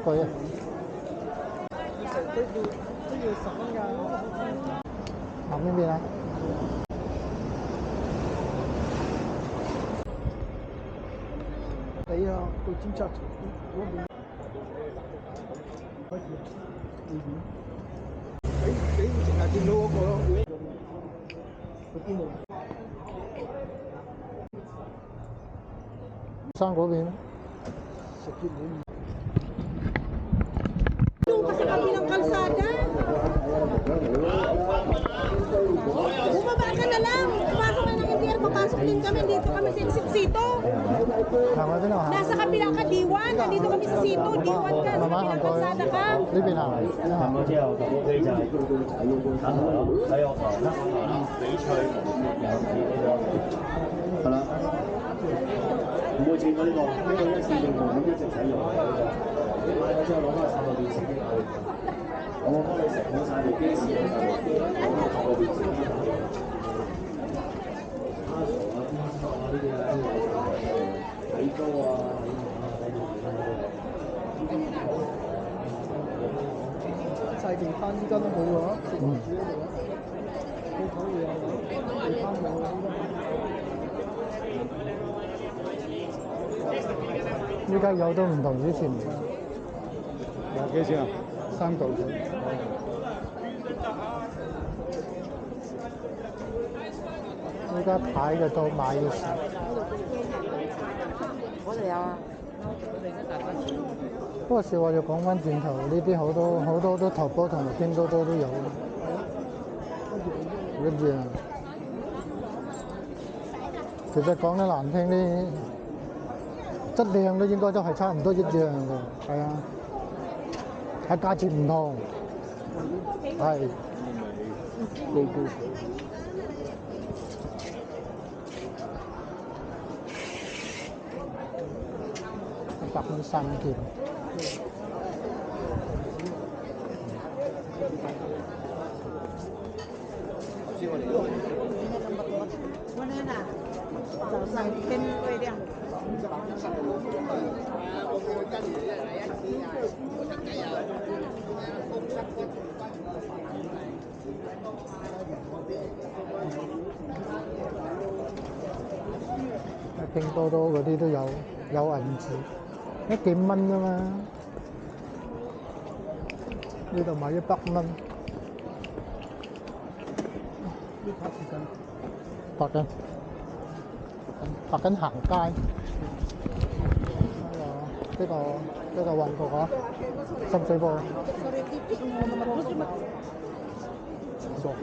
句啊？要食都要10蚊㗎。行邊邊啊？你啊，到尖沙咀嗰邊開始你成日見到嗰個咯，嗰邊度山嗰邊。食熱碗。Doon ka sa kabilang kalsada. Bumaba ka na lang. Pumasok na ng NTR. Papasok din kami. Dito kami sa exit Sito.行去邊度行？ Nasa kabilang ka, D1. Nandito kami sa Sito. D1 ka. Sa 慢慢行 kabilang 過去。 kalsada ka. 呢邊行。行過之後就 OK 就係打台咯，體育台啦，比賽有自己咯，係啦，唔會轉咗呢個一次性項咁一直使用嘅呢個，你買咗之後攞翻去插個電視機去，我幫你成咗晒部機試咗晒部機，插個電視機打嘅。阿傻啊、邊個啊呢啲啊，睇高啊，晒地攤依家都冇喎，食唔住嗰度啊，鋪頭會有喎，地攤冇喎依家有都唔同以前。有幾錢啊？3嚿水。依家睇嘅都買嘅少。嗰度有啊。不過話又講翻轉頭，呢啲好多都淘寶同埋拼多多都有。一樣。其實講得難聽啲，質量都應該都係差唔多一樣嘅，係啊，係價錢唔同，係。高高。103件。Wala na. Sa pin ko yan. 拼多多嗰啲都有銀紙，一幾蚊啫嘛。呢度買100蚊。呢排時間拍緊行街。呢個旺角啊，深水埗。作蟹。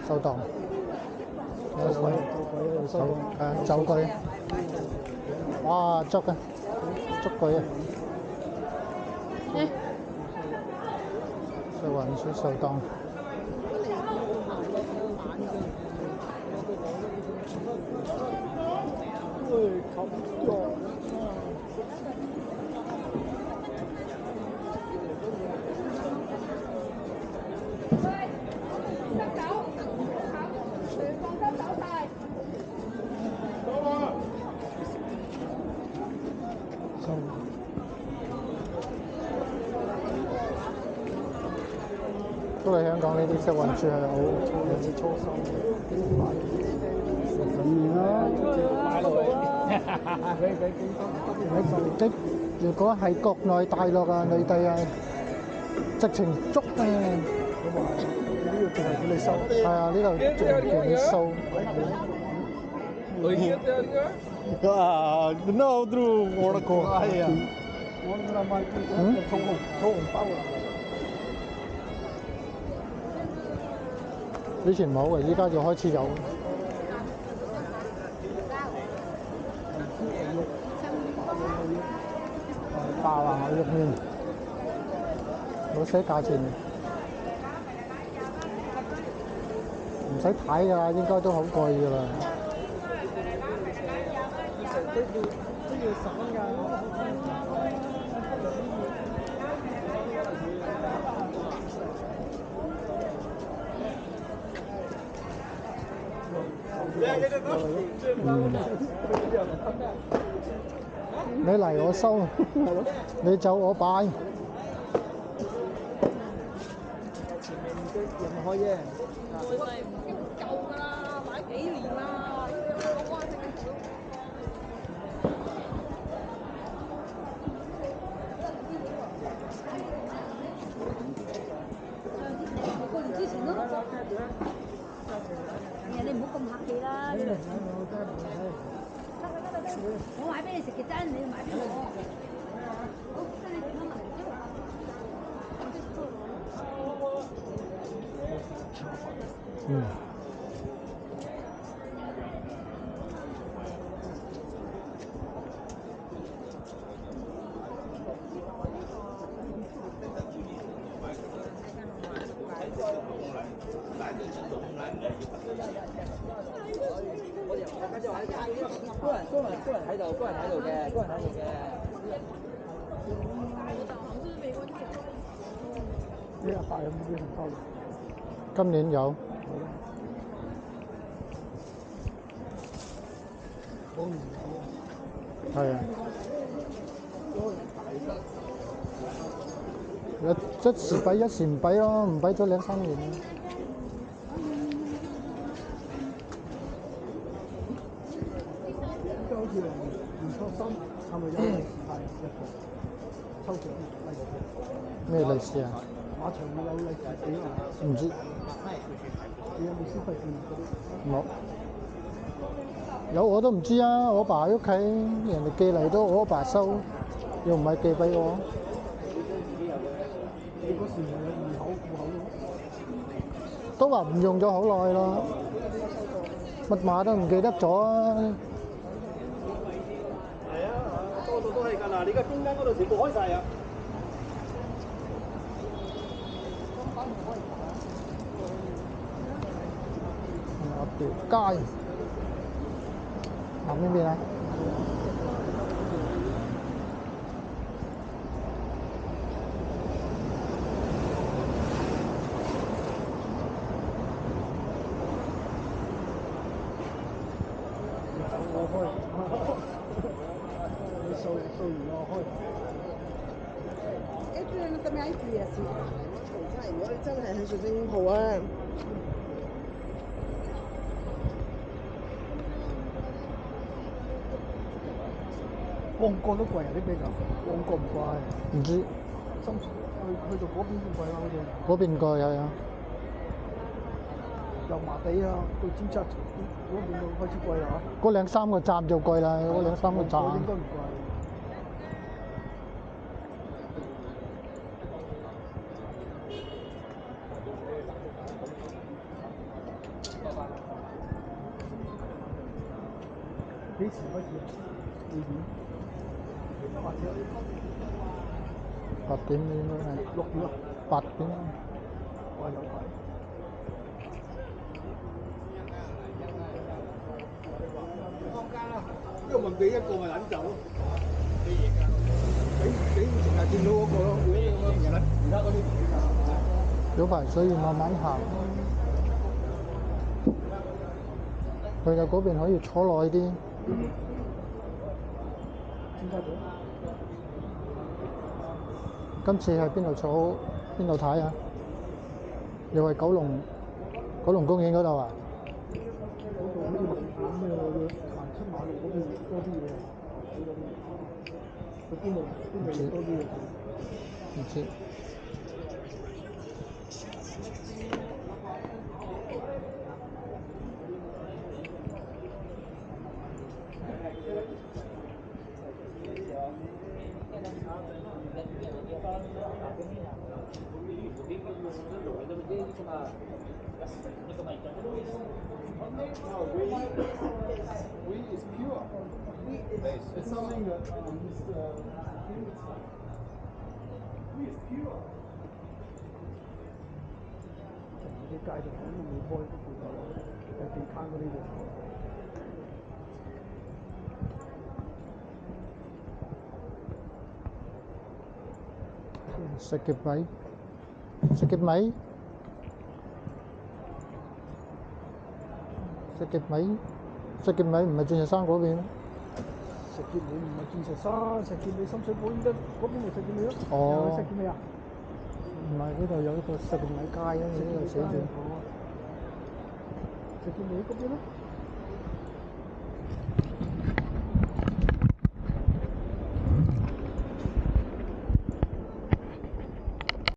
收檔。走鬼。哇，捉啊！捉鬼啊！食環署收檔。都係香港呢啲食環署係好初收咁面啦，擺落去。你如果係國內大陸啊、內地啊，直情捉啊！呢度淨係叫你收。係啊，呢度淨係叫你收。那都我的國哎呀！我哋嗰買套紅包啊！以前冇嘅，依家就開始有。爆啊！牛肉麵，冇寫價錢，唔使睇㗎啦，應該都好貴㗎啦。都要10蚊㗎。你嚟我收，你走我擺。前面都入唔開啫。舊㗎啦，買幾年啦，好啊！過年之前咯。哎呀，你唔好咁客氣啦！我買俾你食嘅真，你要買俾我。好，跟你點啊？高人喺度嘅。呢阿伯有冇啲紅包？今年有。嗰年有。係啊。一時俾一時唔俾咯，唔俾咗2-3年。好似年初三係咪有利是派一個抽獎利是？咩利是啊？馬場會有利是俾嘛？唔知。你有冇消費券嗰啲？冇。有我都唔知啊！我爸喺屋企，人哋寄嚟都我爸收，又唔係寄俾我。你嗰時咪有戶口都話唔用咗好耐咯，密碼都唔記得咗啊！係啊，多數都係㗎啦。你而家中間嗰度全部開晒啊！條街行邊邊啊？咁樣字啊，是真係，如果你真係去做正鋪啊，旺角都貴啊！啲比較旺角唔貴，唔知深去到嗰邊先貴啦，好似嗰邊貴係啊，油麻地啊，到尖沙咀嗰邊就開始貴啦嚇。嗰2-3個站就貴啦，嗰2-3個站。應該唔貴。幾時開始會演？8點應該係。6點啊8點。哇！有排。因為問俾一個咪撚走咯。俾成日見到嗰個咯，會咁樣唔撚，而家嗰啲唔會㗎。有排所以慢慢行。去到嗰邊可以坐耐啲。今次去邊度坐？邊度睇啊？又係九龍公園嗰度啊？嗰度好似咩行出馬路嗰邊多啲嘢，去邊度多啲嘢？唔知。Wheat is pure. It's something that wheat is pure. 啲街度都未開，有地攤嗰啲嘢。Sakit mai? Sakit mai? Sakit mai? 石硤尾唔係鑽石山嗰邊咩？石硤尾唔係鑽石山，石硤尾深水埗依家嗰邊咪石硤尾咯。哦，係咪石硤尾啊？唔係呢度有一個石硤尾街啊，呢度寫住。石硤尾嗰邊咯。